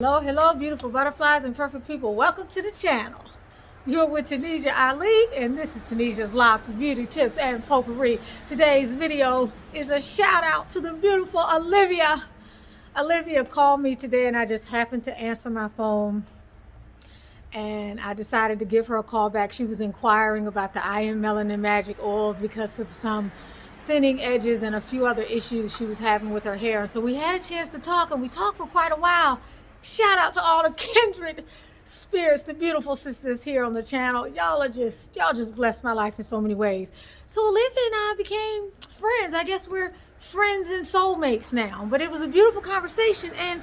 Hello, hello, beautiful butterflies and perfect people. Welcome to the channel. You're with Tanisha Ali, and this is Tanisha's Locks, Beauty Tips, and Potpourri. Today's video is a shout out to the beautiful Olivia. Olivia called me today, and I just happened to answer my phone, and I decided to give her a call back. She was inquiring about the I Am Melanin Magic Oils because of some thinning edges and a few other issues she was having with her hair. So we had a chance to talk, and we talked for quite a while. Shout out to all the kindred spirits, the beautiful sisters here on the channel. Y'all just blessed my life in so many ways. So Olivia and I became friends. I guess we're friends and soulmates now. But it was a beautiful conversation, and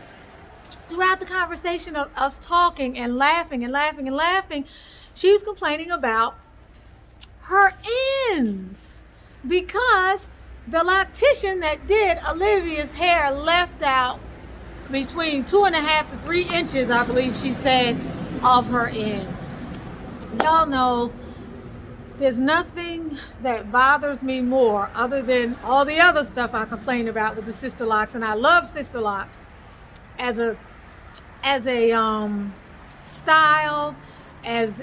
throughout the conversation of us talking and laughing and laughing and laughing, she was complaining about her ends because the loctician that did Olivia's hair left out between 2.5 to 3 inches, I believe she said, of her ends. Y'all know there's nothing that bothers me more other than all the other stuff I complain about with the Sisterlocks, and I love Sisterlocks as a style, as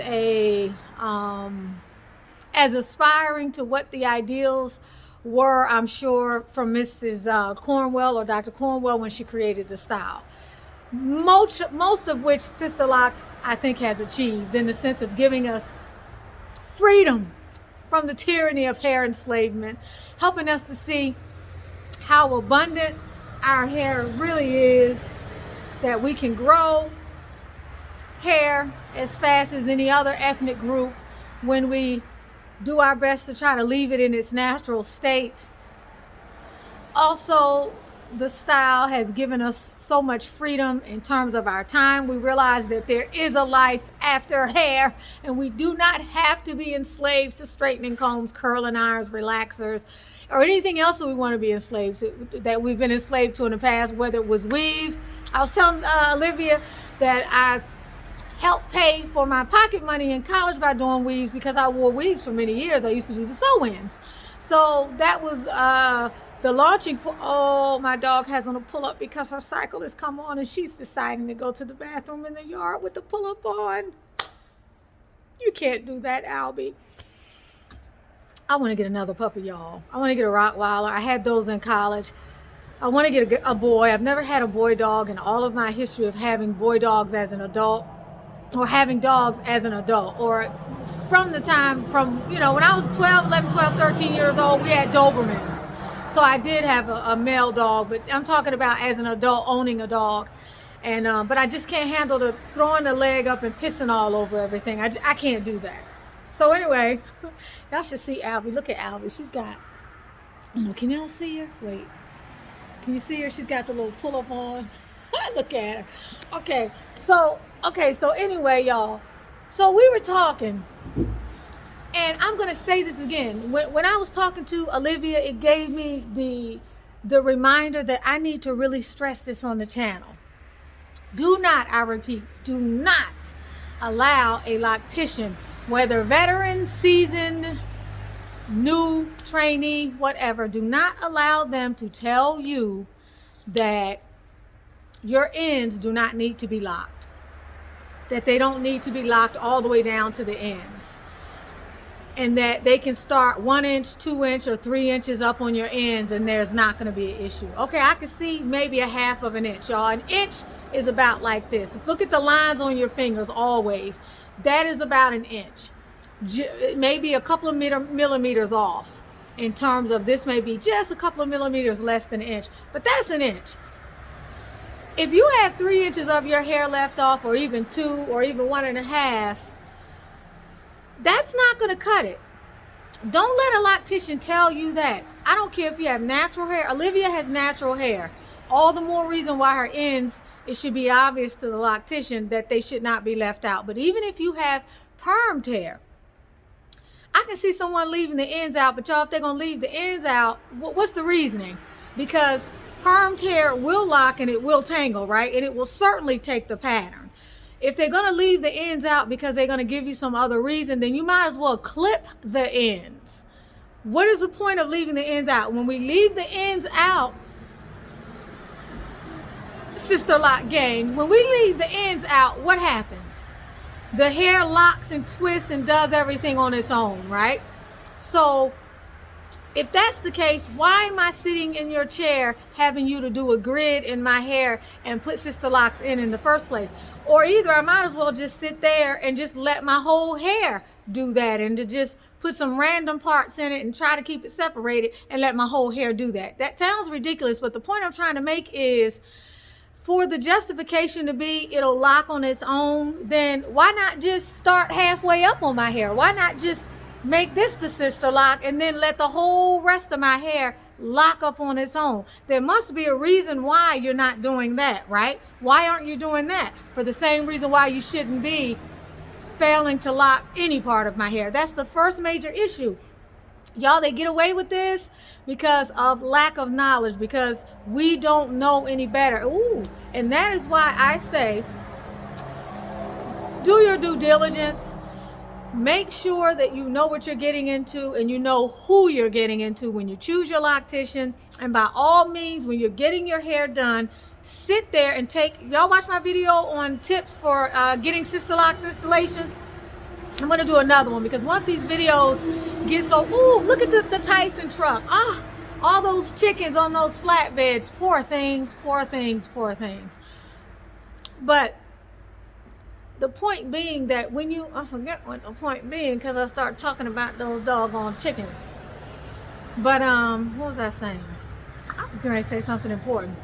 aspiring to what the ideals were, I'm sure, from Mrs. Cornwell or Dr. Cornwell when she created the style. Most of which Sisterlocks, I think, has achieved in the sense of giving us freedom from the tyranny of hair enslavement, helping us to see how abundant our hair really is, that we can grow hair as fast as any other ethnic group when we do our best to try to leave it in its natural state. Also, the style has given us so much freedom in terms of our time. We realize that there is a life after hair, and we do not have to be enslaved to straightening combs, curling irons, relaxers, or anything else that we want to be enslaved to, that we've been enslaved to in the past, whether it was weaves. I was telling Olivia that I helped pay for my pocket money in college by doing weaves because I wore weaves for many years. I used to do the sew-ins. So that was the launching. Oh, my dog has on a pull-up because her cycle has come on and she's deciding to go to the bathroom in the yard with the pull-up on. You can't do that, Albie. I want to get another puppy, y'all. I want to get a Rottweiler. I had those in college. I want to get a boy. I've never had a boy dog in all of my history of having boy dogs as an adult, or having dogs as an adult, or from when I was 11, 12, 13 years old, we had Dobermans. So I did have a male dog, but I'm talking about as an adult owning a dog. And but I just can't handle the throwing the leg up and pissing all over everything. I can't do that. So anyway, y'all should see Albie. Look at Albie. She's got, can y'all see her? Wait. Can you see her? She's got the little pull-up on. Look at her. Okay, so anyway, y'all. So we were talking, and I'm going to say this again. When I was talking to Olivia, it gave me the reminder that I need to really stress this on the channel. Do not, I repeat, do not allow a loctician, whether veteran, seasoned, new, trainee, whatever, do not allow them to tell you that your ends do not need to be locked, that they don't need to be locked all the way down to the ends, and that they can start 1 inch, 2 inch, or 3 inches up on your ends and there's not going to be an issue. Okay, I can see maybe 1/2 of an inch, y'all. An inch is about like this. Look at the lines on your fingers always. That is about an inch. Maybe a couple of millimeters off in terms of this, may be just a couple of millimeters less than an inch, but that's an inch. If you have 3 inches of your hair left off, or even 2, or even 1.5, that's not going to cut it. Don't let a loctician tell you that. I don't care if you have natural hair. Olivia has natural hair. All the more reason why her ends, it should be obvious to the loctician that they should not be left out. But even if you have permed hair, I can see someone leaving the ends out, but y'all, if they're going to leave the ends out, what's the reasoning? Because permed hair will lock and it will tangle, right? And it will certainly take the pattern. If they're going to leave the ends out because they're going to give you some other reason, then you might as well clip the ends. What is the point of leaving the ends out? When we leave the ends out, Sister Lock gang, when we leave the ends out, what happens? The hair locks and twists and does everything on its own, right? So if that's the case, why am I sitting in your chair having you to do a grid in my hair and put Sisterlocks in the first place? Or either I might as well just sit there and just let my whole hair do that, and to just put some random parts in it and try to keep it separated and let my whole hair do that. That sounds ridiculous, but the point I'm trying to make is, for the justification to be it'll lock on its own, then why not just start halfway up on my hair? Why not just make this the sister lock and then let the whole rest of my hair lock up on its own? There must be a reason why you're not doing that, right? Why aren't you doing that? For the same reason why you shouldn't be failing to lock any part of my hair. That's the first major issue. Y'all, they get away with this because of lack of knowledge, because we don't know any better. Ooh, and that is why I say, do your due diligence. Make sure that you know what you're getting into and you know who you're getting into when you choose your loctician. And by all means, when you're getting your hair done, sit there and y'all watch my video on tips for getting Sisterlocks installations. I'm going to do another one, because once these videos get so, ooh, look at the Tyson truck. All those chickens on those flatbeds. Poor things, poor things, poor things. But the point being that when you, I forget what the point being, because I start talking about those doggone chickens. But what was I saying? I was going to say something important.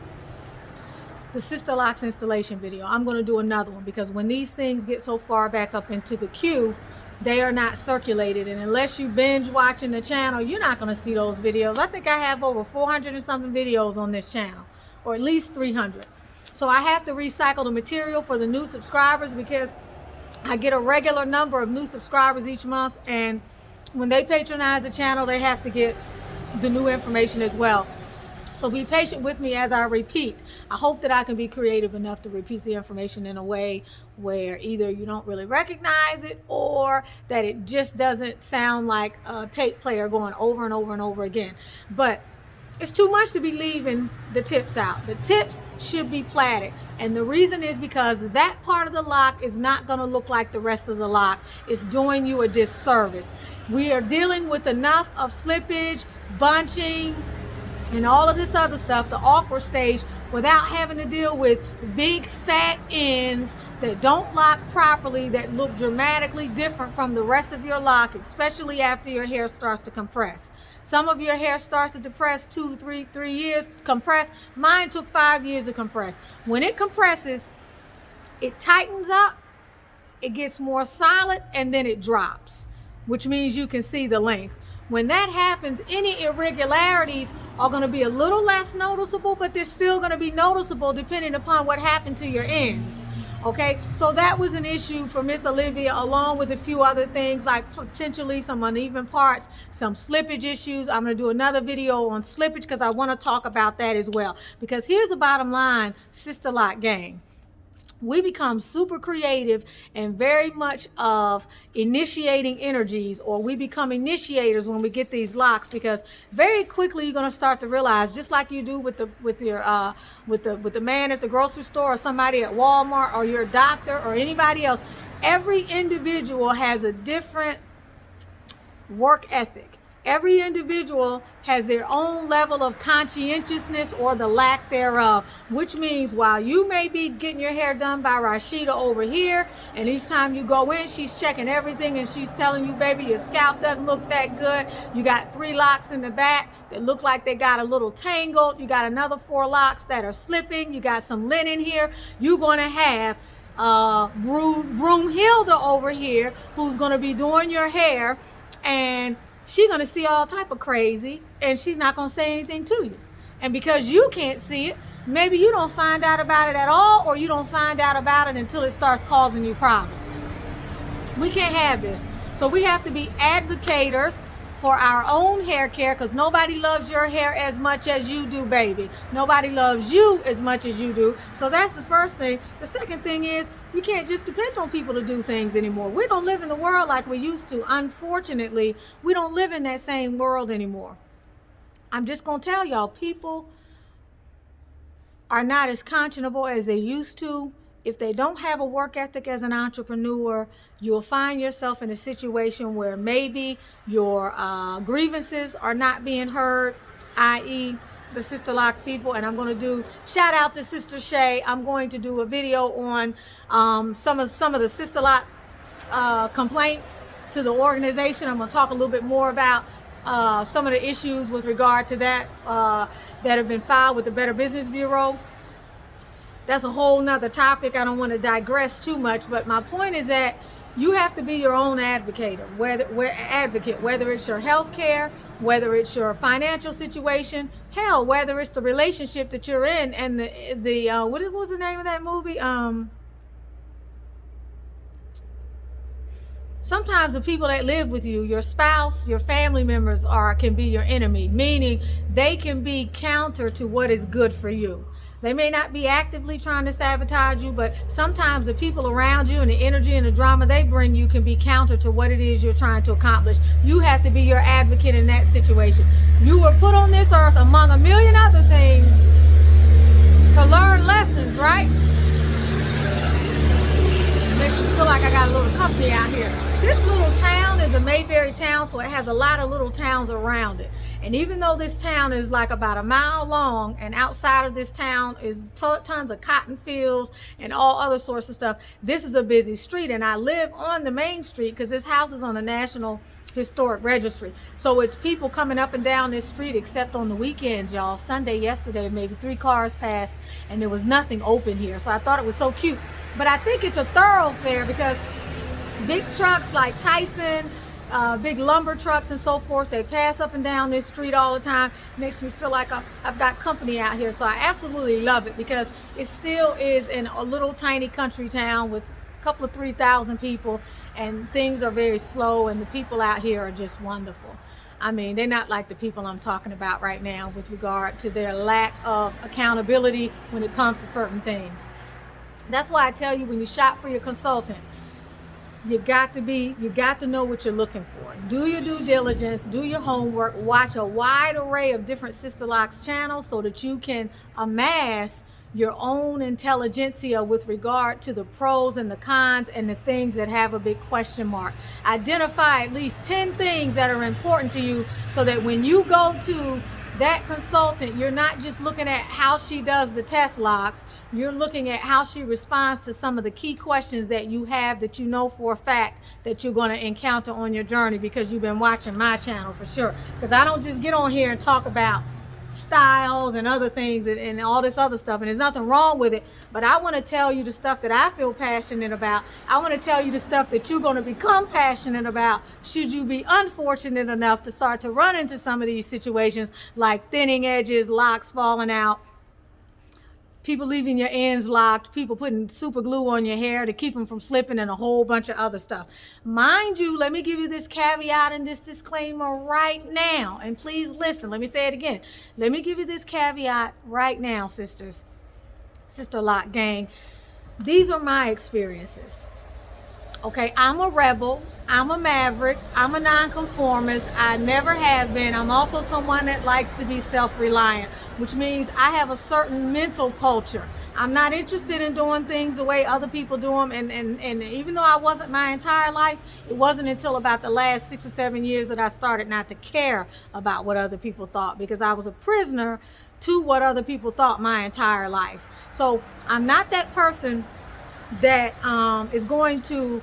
The Sisterlocks installation video, I'm going to do another one, because when these things get so far back up into the queue, they are not circulated, and unless you binge watching the channel, you're not going to see those videos. I think I have over 400 and something videos on this channel, or at least 300. So I have to recycle the material for the new subscribers, because I get a regular number of new subscribers each month, and when they patronize the channel, they have to get the new information as well. So be patient with me as I repeat. I hope that I can be creative enough to repeat the information in a way where either you don't really recognize it, or that it just doesn't sound like a tape player going over and over and over again. But it's too much to be leaving the tips out. The tips should be plaited. And the reason is because that part of the lock is not going to look like the rest of the lock. It's doing you a disservice. We are dealing with enough of slippage, bunching, and all of this other stuff, the awkward stage, without having to deal with big fat ends that don't lock properly, that look dramatically different from the rest of your lock, especially after your hair starts to compress. Some of your hair starts to depress 2 to 3 years, compress. Mine took 5 years to compress. When it compresses, it tightens up, it gets more solid, and then it drops, which means you can see the length. When that happens, any irregularities are going to be a little less noticeable, but they're still going to be noticeable depending upon what happened to your ends. Okay, so that was an issue for Miss Olivia, along with a few other things like potentially some uneven parts, some slippage issues. I'm going to do another video on slippage because I want to talk about that as well. Because here's the bottom line, Sister Lock gang. We become super creative and very much of initiating energies, or we become initiators when we get these locks, because very quickly you're going to start to realize, just like you do with the man at the grocery store, or somebody at Walmart, or your doctor, or anybody else. Every individual has a different work ethic. Every individual has their own level of conscientiousness, or the lack thereof, which means while you may be getting your hair done by Rashida over here, and each time you go in, she's checking everything and she's telling you, baby, your scalp doesn't look that good. You got 3 locks in the back that look like they got a little tangled. You got another 4 locks that are slipping. You got some linen here. You're going to have Broomhilda over here who's going to be doing your hair, and she's going to see all type of crazy, and she's not going to say anything to you. And because you can't see it, maybe you don't find out about it at all, or you don't find out about it until it starts causing you problems. We can't have this. So we have to be advocators for our own hair care, because nobody loves your hair as much as you do, baby. Nobody loves you as much as you do. So that's the first thing. The second thing is, you can't just depend on people to do things anymore. We don't live in the world like we used to. Unfortunately, we don't live in that same world anymore. I'm just going to tell y'all, people are not as conscionable as they used to, if they don't have a work ethic as an entrepreneur, you'll find yourself in a situation where maybe your grievances are not being heard, i.e. the Sisterlocks people. And I'm going to do, shout out to Sister Shay, I'm going to do a video on some of the Sisterlocks complaints to the organization. I'm going to talk a little bit more about some of the issues with regard to that that have been filed with the Better Business Bureau. That's a whole nother topic. I don't want to digress too much, but my point is that you have to be your own advocate, whether it's your health care, whether it's your financial situation, hell, whether it's the relationship that you're in. And what was the name of that movie? Sometimes the people that live with you, your spouse, your family members, can be your enemy, meaning they can be counter to what is good for you. They may not be actively trying to sabotage you, but sometimes the people around you and the energy and the drama they bring you can be counter to what it is you're trying to accomplish. You have to be your advocate in that situation. You were put on this earth, among a million other things, to learn lessons, right? Makes me feel like I got a little company out here. This little town is a Mayberry town, so it has a lot of little towns around it. And even though this town is like about a mile long, and outside of this town is tons of cotton fields and all other sorts of stuff, this is a busy street. And I live on the main street because this house is on the National Historic Registry. So it's people coming up and down this street, except on the weekends, y'all. Sunday, yesterday, maybe 3 cars passed and there was nothing open here. So I thought it was so cute. But I think it's a thoroughfare because big trucks like Tyson, big lumber trucks and so forth, they pass up and down this street all the time. Makes me feel like I've got company out here. So I absolutely love it because it still is in a little tiny country town with a couple of 3,000 people, and things are very slow, and the people out here are just wonderful. I mean, they're not like the people I'm talking about right now with regard to their lack of accountability when it comes to certain things. That's why I tell you, when you shop for your consultant, you got to know what you're looking for. Do your due diligence, do your homework, watch a wide array of different Sisterlocks channels so that you can amass your own intelligentsia with regard to the pros and the cons and the things that have a big question mark. Identify at least 10 things that are important to you so that when you go to that consultant, you're not just looking at how she does the test locks, you're looking at how she responds to some of the key questions that you have, that you know for a fact that you're going to encounter on your journey, because you've been watching my channel for sure. Because I don't just get on here and talk about styles and other things and all this other stuff, and there's nothing wrong with it, but I want to tell you the stuff that I feel passionate about. I want to tell you the stuff that you're going to become passionate about should you be unfortunate enough to start to run into some of these situations, like thinning edges, locks falling out, people leaving your ends locked, people putting super glue on your hair to keep them from slipping, and a whole bunch of other stuff. Mind you, let me give you this caveat and this disclaimer right now. And please listen, let me say it again. Let me give you this caveat right now, sisters, Sisterlock gang. These are my experiences. Okay, I'm a rebel, I'm a maverick, I'm a nonconformist, I never have been. I'm also someone that likes to be self-reliant, which means I have a certain mental culture. I'm not interested in doing things the way other people do them, and even though I wasn't my entire life, it wasn't until about the last 6 or 7 years that I started not to care about what other people thought, because I was a prisoner to what other people thought my entire life. So I'm not that person that is going to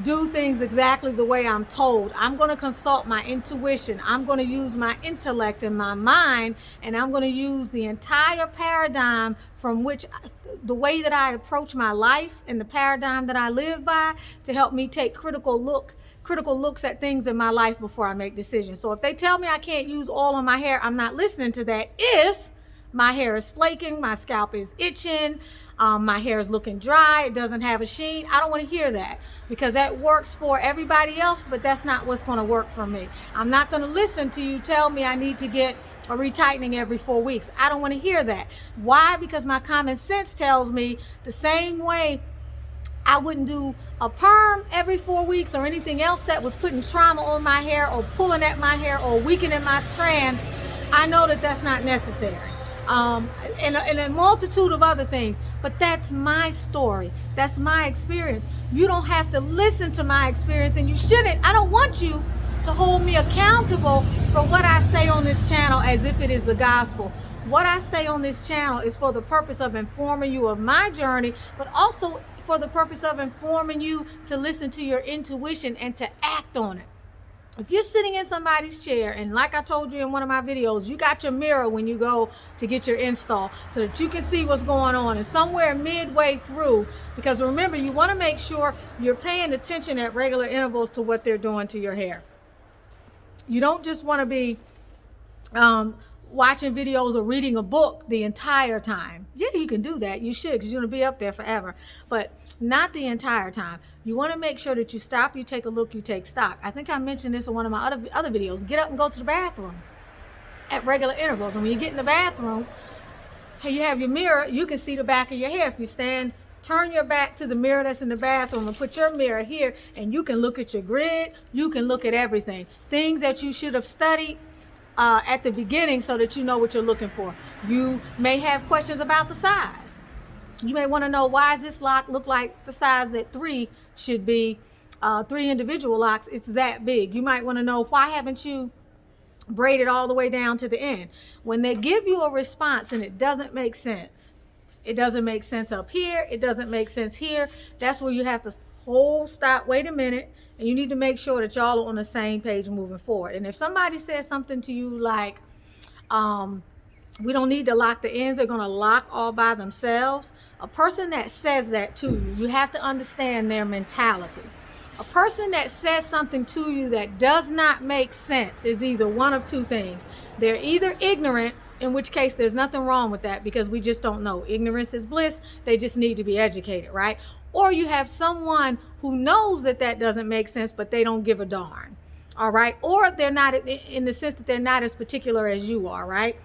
do things exactly the way I'm told. I'm going to consult my intuition. I'm going to use my intellect and my mind, and I'm going to use the entire paradigm from which the way that I approach my life and the paradigm that I live by to help me take critical looks at things in my life before I make decisions. So if they tell me I can't use oil on my hair, I'm not listening to that. If my hair is flaking, my scalp is itching, my hair is looking dry, it doesn't have a sheen, I don't want to hear that, because that works for everybody else, but that's not what's going to work for me. I'm not going to listen to you tell me I need to get a retightening every 4 weeks. I don't want to hear that. Why? Because my common sense tells me the same way I wouldn't do a perm every 4 weeks or anything else that was putting trauma on my hair or pulling at my hair or weakening my strands. I know that that's not necessary. and a multitude of other things. But that's my story. That's my experience. You don't have to listen to my experience, and you shouldn't. I don't want you to hold me accountable for what I say on this channel as if it is the gospel. What I say on this channel is for the purpose of informing you of my journey, but also for the purpose of informing you to listen to your intuition and to act on it. If you're sitting in somebody's chair, and like I told you in one of my videos, you got your mirror when you go to get your install so that you can see what's going on, and somewhere midway through, because remember, you want to make sure you're paying attention at regular intervals to what they're doing to your hair. You don't just want to be watching videos or reading a book the entire time. Yeah, you can do that. You should, because you're going to be up there forever. But not the entire time. You want to make sure that you stop, you take a look, you take stock. I think I mentioned this in one of my other videos. Get up and go to the bathroom at regular intervals. And when you get in the bathroom, hey, you have your mirror, you can see the back of your hair. If you stand, turn your back to the mirror that's in the bathroom and put your mirror here, and you can look at your grid, you can look at everything. Things that you should have studied at the beginning so that you know what you're looking for. You may have questions about the size. You may want to know, why does this lock look like the size that 3 should be? 3 individual locks, it's that big. You might want to know, why haven't you braided all the way down to the end? When they give you a response and it doesn't make sense, it doesn't make sense up here, it doesn't make sense here, that's where you have to stop, wait a minute, and you need to make sure that y'all are on the same page moving forward. And if somebody says something to you like, we don't need to lock the ends, they're going to lock all by themselves, a person that says that to you, you have to understand their mentality. A person that says something to you that does not make sense is either one of two things. They're either ignorant, in which case there's nothing wrong with that, because we just don't know. Ignorance is bliss. They just need to be educated, right? Or you have someone who knows that that doesn't make sense, but they don't give a darn, all right? Or they're not, in the sense that they're not as particular as you are, right?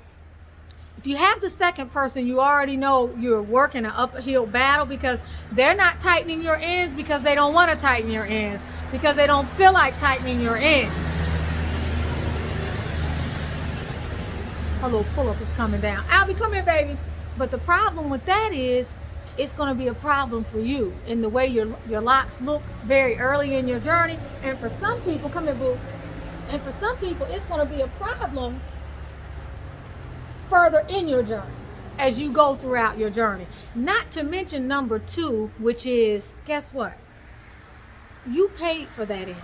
If you have the second person, you already know you're working an uphill battle, because they're not tightening your ends because they don't want to tighten your ends, because they don't feel like tightening your ends. A little pull-up is coming down. Albie, come here, baby. But the problem with that is, it's going to be a problem for you in the way your locks look very early in your journey. And for some people, come here, boo. And for some people, it's going to be a problem further in your journey as you go throughout your journey. Not to mention number 2, which is, guess what? You paid for that inch.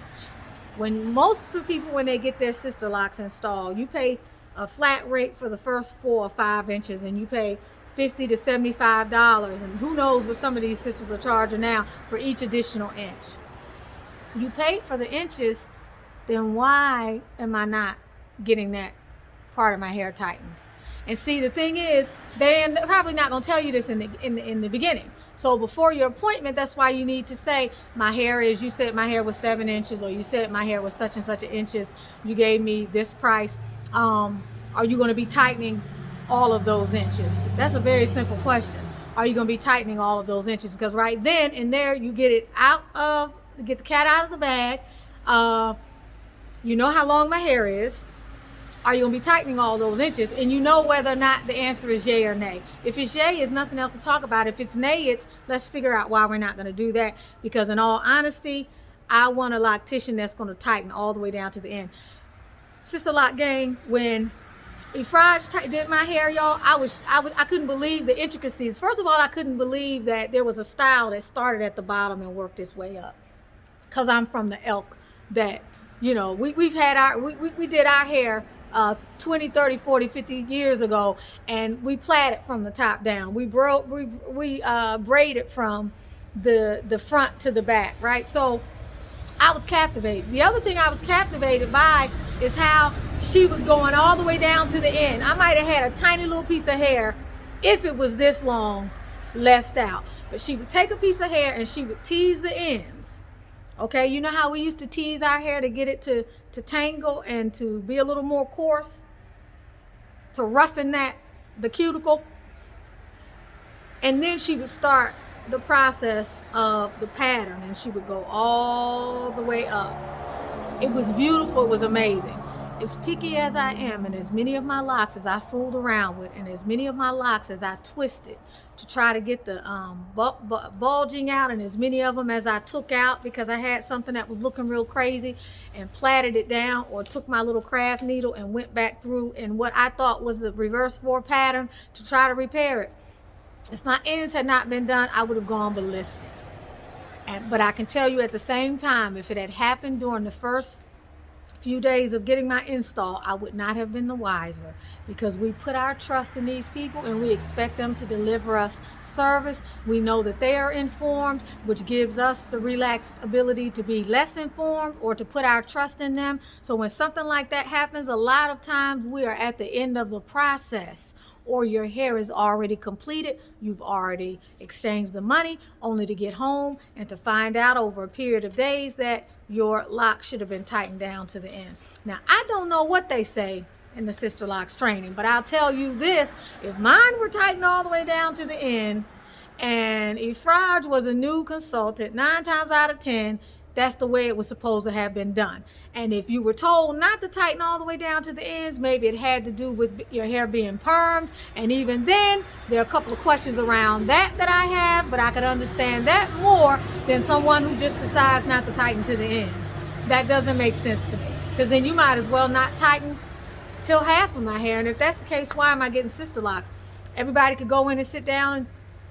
When most people, when they get their Sisterlocks installed, you pay a flat rate for the first 4 or 5 inches, and you pay $50 to $75, and who knows what some of these sisters are charging now for each additional inch. So you paid for the inches, then why am I not getting that part of my hair tightened? And see, the thing is, they're probably not going to tell you this in the beginning. So before your appointment, that's why you need to say, my hair is, you said my hair was 7 inches, or you said my hair was such and such inches, you gave me this price. Are you going to be tightening all of those inches? That's a very simple question. Are you going to be tightening all of those inches? Because right then and there, you get the cat out of the bag. You know how long my hair is. Are you going to be tightening all those inches? And you know whether or not the answer is yay or nay. If it's yay, it's nothing else to talk about. If it's nay, it's let's figure out why we're not going to do that. Because in all honesty, I want a loctician that's going to tighten all the way down to the end. Sisterlock gang, when Efraj did my hair, y'all, I couldn't believe the intricacies. First of all, I couldn't believe that there was a style that started at the bottom and worked its way up. Because I'm from the ilk that, you know, we did our hair 20, 30, 40, 50 years ago, and we plaited from the top down. We braided from the front to the back, right? So I was captivated. The other thing I was captivated by is how she was going all the way down to the end. I might have had a tiny little piece of hair, if it was this long, left out. But she would take a piece of hair and she would tease the ends. Okay, you know how we used to tease our hair to get it to tangle and to be a little more coarse? To roughen the cuticle? And then she would start the process of the pattern, and she would go all the way up. It was beautiful, it was amazing. as picky as I am, and as many of my locks as I fooled around with, and as many of my locks as I twisted to try to get the bulging out, and as many of them as I took out because I had something that was looking real crazy and plaited it down, or took my little craft needle and went back through in what I thought was the reverse 4 pattern to try to repair it. If my ends had not been done, I would have gone ballistic. But I can tell you at the same time, if it had happened during the first few days of getting my install, I would not have been the wiser, because we put our trust in these people and we expect them to deliver us service. We know that they are informed, which gives us the relaxed ability to be less informed or to put our trust in them. So when something like that happens, a lot of times we are at the end of the process, or your hair is already completed. You've already exchanged the money only to get home and to find out over a period of days that your lock should have been tightened down to the end. Now, I don't know what they say in the Sisterlocks training, but I'll tell you this: if mine were tightened all the way down to the end, and Efraj was a new consultant, 9 times out of 10, that's the way it was supposed to have been done. And if you were told not to tighten all the way down to the ends, maybe it had to do with your hair being permed. And even then, there are a couple of questions around that I have, but I could understand that more than someone who just decides not to tighten to the ends. That doesn't make sense to me, because then you might as well not tighten till half of my hair. And if that's the case, why am I getting Sisterlocks? Everybody could go in and sit down and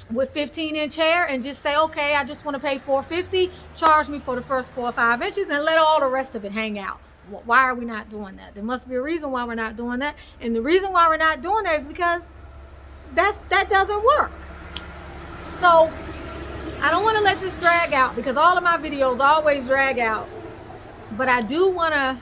with 15-inch hair and just say, okay, I just want to pay $450, charge me for the first 4 or 5 inches, and let all the rest of it hang out. Why are we not doing that? There must be a reason why we're not doing that. And the reason why we're not doing that is because that doesn't work. So I don't want to let this drag out, because all of my videos always drag out. But I do want to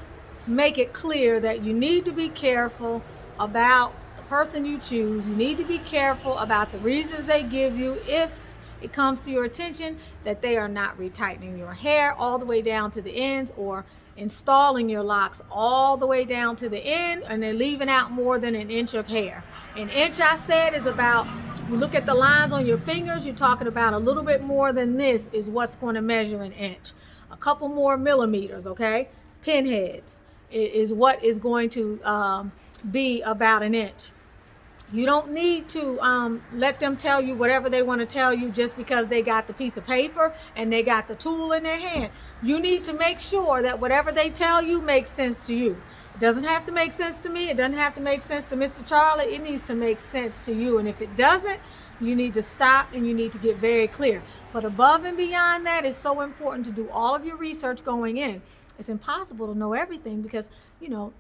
make it clear that you need to be careful about person you choose. You need to be careful about the reasons they give you if it comes to your attention that they are not retightening your hair all the way down to the ends, or installing your locks all the way down to the end, and they're leaving out more than an inch of hair. An inch, I said, is about, if you look at the lines on your fingers, you're talking about a little bit more than this is what's going to measure an inch. A couple more millimeters, okay? Pinheads is what is going to be about an inch. You don't need to let them tell you whatever they want to tell you just because they got the piece of paper and they got the tool in their hand. You need to make sure that whatever they tell you makes sense to you. It doesn't have to make sense to me. It doesn't have to make sense to Mr. Charlie. It needs to make sense to you. And if it doesn't, you need to stop and you need to get very clear. But above and beyond that, it's so important to do all of your research going in. It's impossible to know everything because, you know,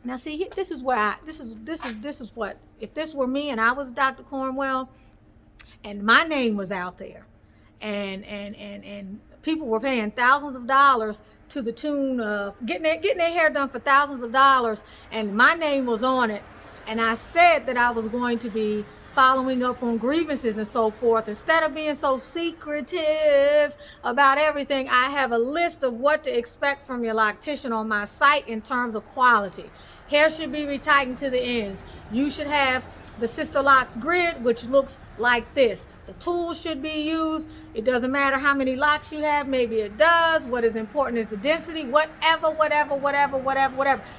now see, this is what, if this were me and I was Dr. Cornwell and my name was out there and people were paying thousands of dollars to the tune of getting their hair done for thousands of dollars, and my name was on it, and I said that I was going to be following up on grievances and so forth, instead of being so secretive about everything, I have a list of what to expect from your loctician on my site in terms of quality. Hair should be retightened to the ends. You should have the Sisterlocks grid, which looks like this. The tools should be used. It doesn't matter how many locks you have. Maybe it does. What is important is the density. Whatever.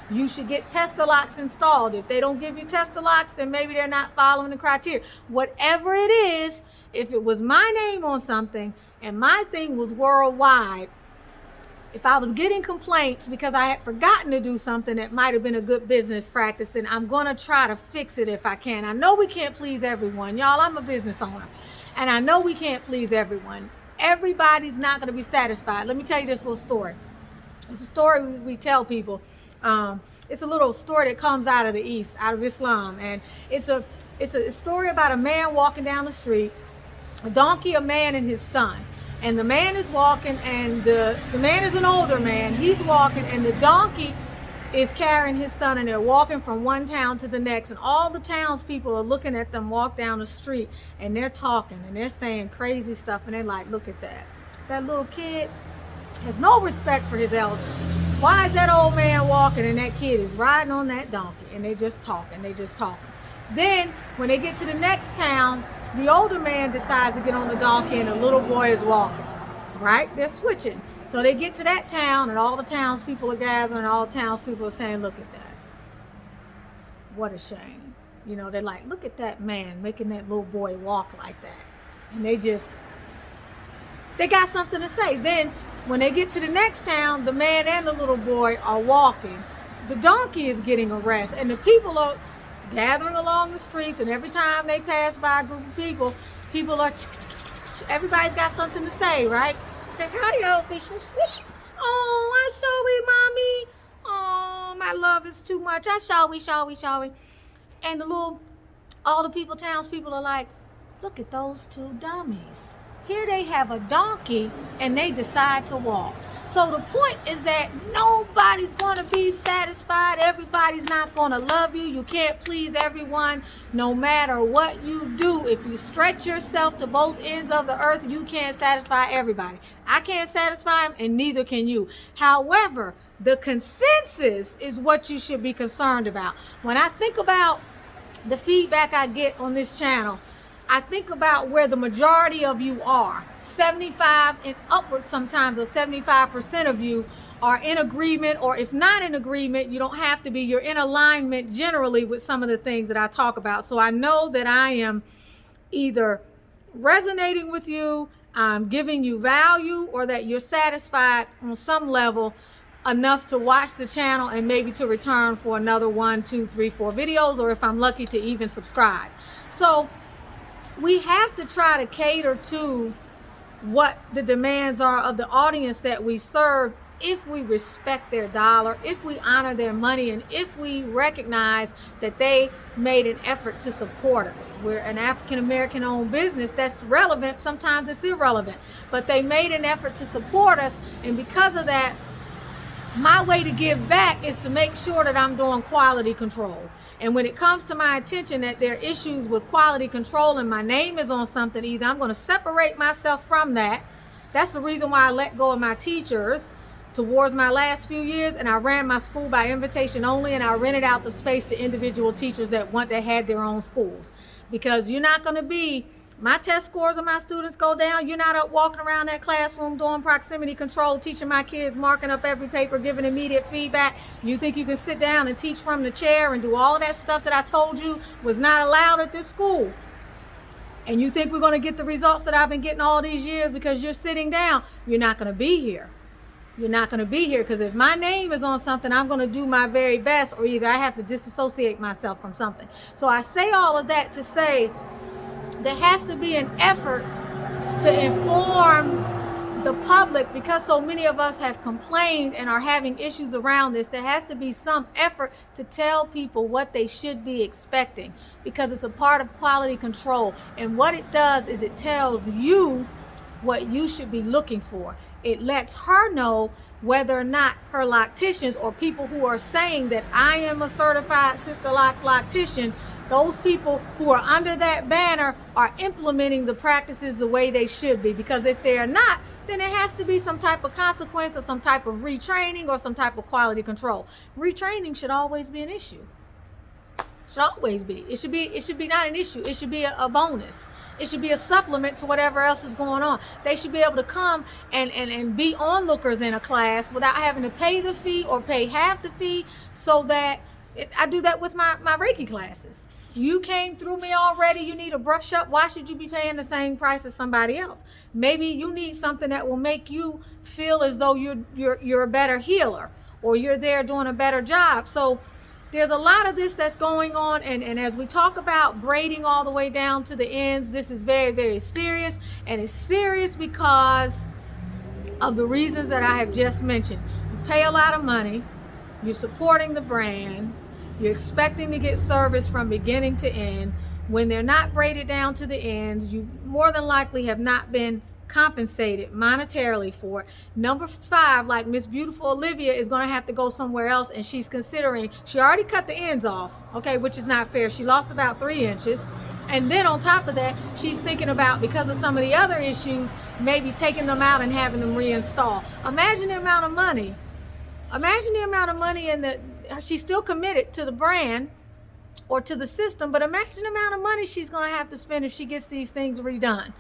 You should get Sisterlocks installed. If they don't give you Sisterlocks, then maybe they're not following the criteria. Whatever it is, if it was my name on something and my thing was worldwide, if I was getting complaints because I had forgotten to do something that might have been a good business practice, then I'm going to try to fix it if I can. I know we can't please everyone. Y'all, I'm a business owner, and I know we can't please everyone. Everybody's not going to be satisfied. Let me tell you this little story. It's a story we tell people. It's a little story that comes out of the East, out of Islam, and it's a story about a man walking down the street, a donkey, a man, and his son. And the man is walking, and the man is an older man. He's walking, and the donkey is carrying his son, and they're walking from one town to the next. And all the townspeople are looking at them walk down the street, and they're talking, and they're saying crazy stuff. And they're like, look at that. That little kid has no respect for his elders. Why is that old man walking, and that kid is riding on that donkey? And they're just talking. Then, when they get to the next town, the older man decides to get on the donkey and the little boy is walking. right? They're switching. So they get to that town, and all the townspeople are gathering. All the townspeople are saying, look at that. What a shame. You know, they're like, look at that man making that little boy walk like that. And they got something to say. Then when they get to the next town, the man and the little boy are walking. The donkey is getting arrested, and the people are gathering along the streets, and every time they pass by a group of people are, everybody's got something to say, right? Say, hi, officials. Oh, I shall we, mommy? Oh, my love is too much. I shall we. And all the townspeople are like, look at those two dummies. Here they have a donkey and they decide to walk. So the point is that nobody's going to be satisfied. Everybody's not going to love you. You can't please everyone no matter what you do. If you stretch yourself to both ends of the earth, you can't satisfy everybody. I can't satisfy them, and neither can you. However, the consensus is what you should be concerned about. When I think about the feedback I get on this channel, I think about where the majority of you are. 75 and upwards sometimes, or 75% of you are in agreement, or if not in agreement, you don't have to be. You're in alignment generally with some of the things that I talk about. So I know that I am either resonating with you, I'm giving you value, or that you're satisfied on some level enough to watch the channel and maybe to return for another 1, 2, 3, 4 videos, or if I'm lucky to even subscribe. So we have to try to cater to what the demands are of the audience that we serve, if we respect their dollar, if we honor their money, and if we recognize that they made an effort to support us. We're an African-American owned business. That's relevant. Sometimes it's irrelevant, but they made an effort to support us. And because of that, my way to give back is to make sure that I'm doing quality control. And when it comes to my attention that there are issues with quality control and my name is on something, either I'm going to separate myself from that. That's the reason why I let go of my teachers towards my last few years, and I ran my school by invitation only, and I rented out the space to individual teachers that had their own schools. Because you're not going to be, my test scores of my students go down, you're not up walking around that classroom doing proximity control, teaching my kids, marking up every paper, giving immediate feedback. You think you can sit down and teach from the chair and do all of that stuff that I told you was not allowed at this school? And you think we're going to get the results that I've been getting all these years because you're sitting down? You're not going to be here. You're not going to be here, because if my name is on something, I'm going to do my very best, or either I have to disassociate myself from something. So I say all of that to say there has to be an effort to inform the public, because so many of us have complained and are having issues around this. There has to be some effort to tell people what they should be expecting, because it's a part of quality control. And what it does is it tells you what you should be looking for. It lets her know whether or not her locticians, or people who are saying that I am a certified Sisterlocks loctician, those people who are under that banner are implementing the practices the way they should be. Because if they are not, then there has to be some type of consequence, or some type of retraining, or some type of quality control. Retraining should always be an issue. Should always be. It should be not an issue. It should be a bonus. It should be a supplement to whatever else is going on. They should be able to come and be onlookers in a class without having to pay the fee or pay half the fee. So that I do that with my Reiki classes. You came through me already, you need a brush up. Why should you be paying the same price as somebody else? Maybe you need something that will make you feel as though you're a better healer, or you're there doing a better job. So there's a lot of this that's going on, and as we talk about braiding all the way down to the ends, this is very, very serious. And it's serious because of the reasons that I have just mentioned. You pay a lot of money, you're supporting the brand, you're expecting to get service from beginning to end. When they're not braided down to the ends, you more than likely have not been compensated monetarily for it. Number 5, like Miss Beautiful Olivia is going to have to go somewhere else, and she's considering, she already cut the ends off, okay, which is not fair. She lost about 3 inches, and then on top of that, she's thinking about, because of some of the other issues, maybe taking them out and having them reinstalled. Imagine the amount of money. Imagine the amount of money, and she's still committed to the brand or to the system, but imagine the amount of money she's going to have to spend if she gets these things redone.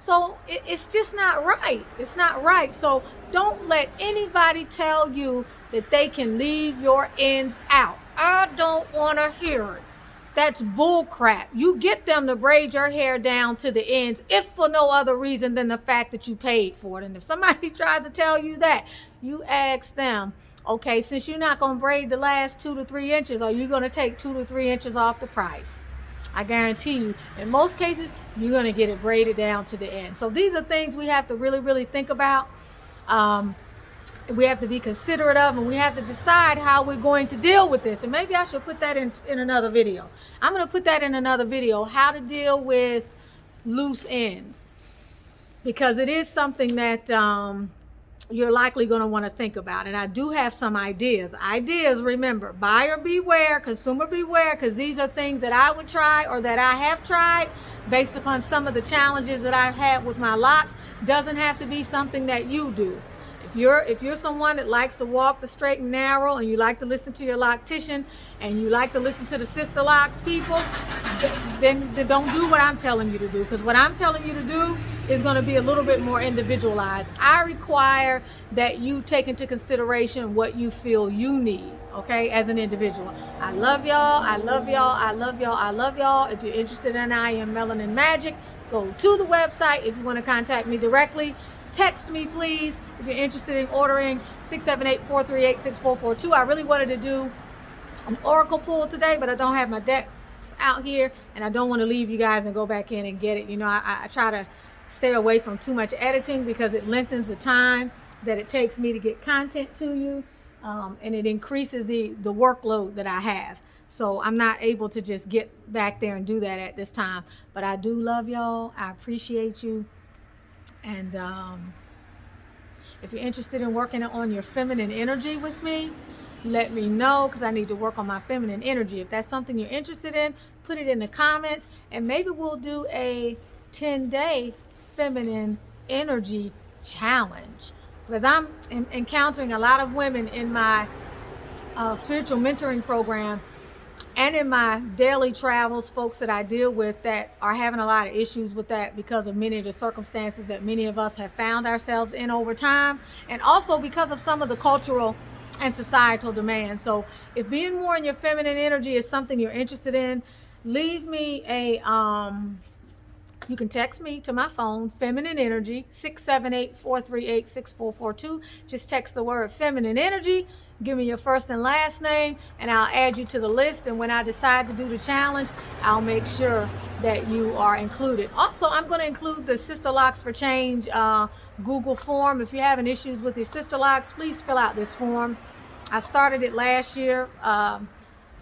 So it's just not right. It's not right. So don't let anybody tell you that they can leave your ends out. I don't want to hear it. That's bull crap. You get them to braid your hair down to the ends, if for no other reason than the fact that you paid for it. And if somebody tries to tell you that, you ask them, okay, since you're not going to braid the last 2 to 3 inches, are you going to take 2 to 3 inches off the price? I guarantee you, in most cases, you're going to get it braided down to the end. So these are things we have to really, really think about. We have to be considerate of, and we have to decide how we're going to deal with this. And maybe I should put that in another video. I'm going to put that in another video, how to deal with loose ends, because it is something that you're likely going to want to think about. And I do have some ideas. Remember, buyer beware, consumer beware, because these are things that I would try or that I have tried based upon some of the challenges that I've had with my locks. Doesn't have to be something that you do. If you're someone that likes to walk the straight and narrow, and you like to listen to your loctician, and you like to listen to the Sisterlocks people, then don't do what I'm telling you to do, because what I'm telling you to do is going to be a little bit more individualized. I require that you take into consideration what you feel you need, okay, as an individual. I love y'all. I love y'all. I love y'all. I love y'all. If you're interested in I Am Melanin Magic, go to the website. If you want to contact me directly, text me, please. If you're interested in ordering, 678-438-6442. I really wanted to do an oracle pull today, but I don't have my decks out here, and I don't want to leave you guys and go back in and get it. You know, I try to stay away from too much editing, because it lengthens the time that it takes me to get content to you, and it increases the workload that I have. So I'm not able to just get back there and do that at this time. But I do love y'all. I appreciate you. And if you're interested in working on your feminine energy with me, let me know, because I need to work on my feminine energy. If that's something you're interested in, put it in the comments, and maybe we'll do a 10-day feminine energy challenge, because I'm encountering a lot of women in my spiritual mentoring program and in my daily travels, folks that I deal with that are having a lot of issues with that because of many of the circumstances that many of us have found ourselves in over time, and also because of some of the cultural and societal demands. So if being more in your feminine energy is something you're interested in, leave me a you can text me to my phone, feminine energy, 678-438-6442. Just text the word feminine energy, give me your first and last name, and I'll add you to the list. And when I decide to do the challenge, I'll make sure that you are included. Also, I'm going to include the Sisterlocks for Change Google form. If you're having issues with your Sisterlocks, please fill out this form. I started it last year,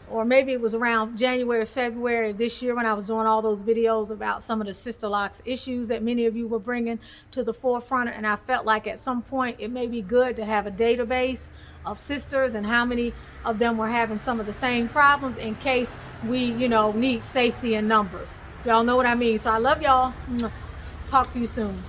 or maybe it was around January, February of this year, when I was doing all those videos about some of the Sisterlocks issues that many of you were bringing to the forefront. And I felt like at some point it may be good to have a database of sisters and how many of them were having some of the same problems, in case we, need safety in numbers. Y'all know what I mean. So I love y'all. Talk to you soon.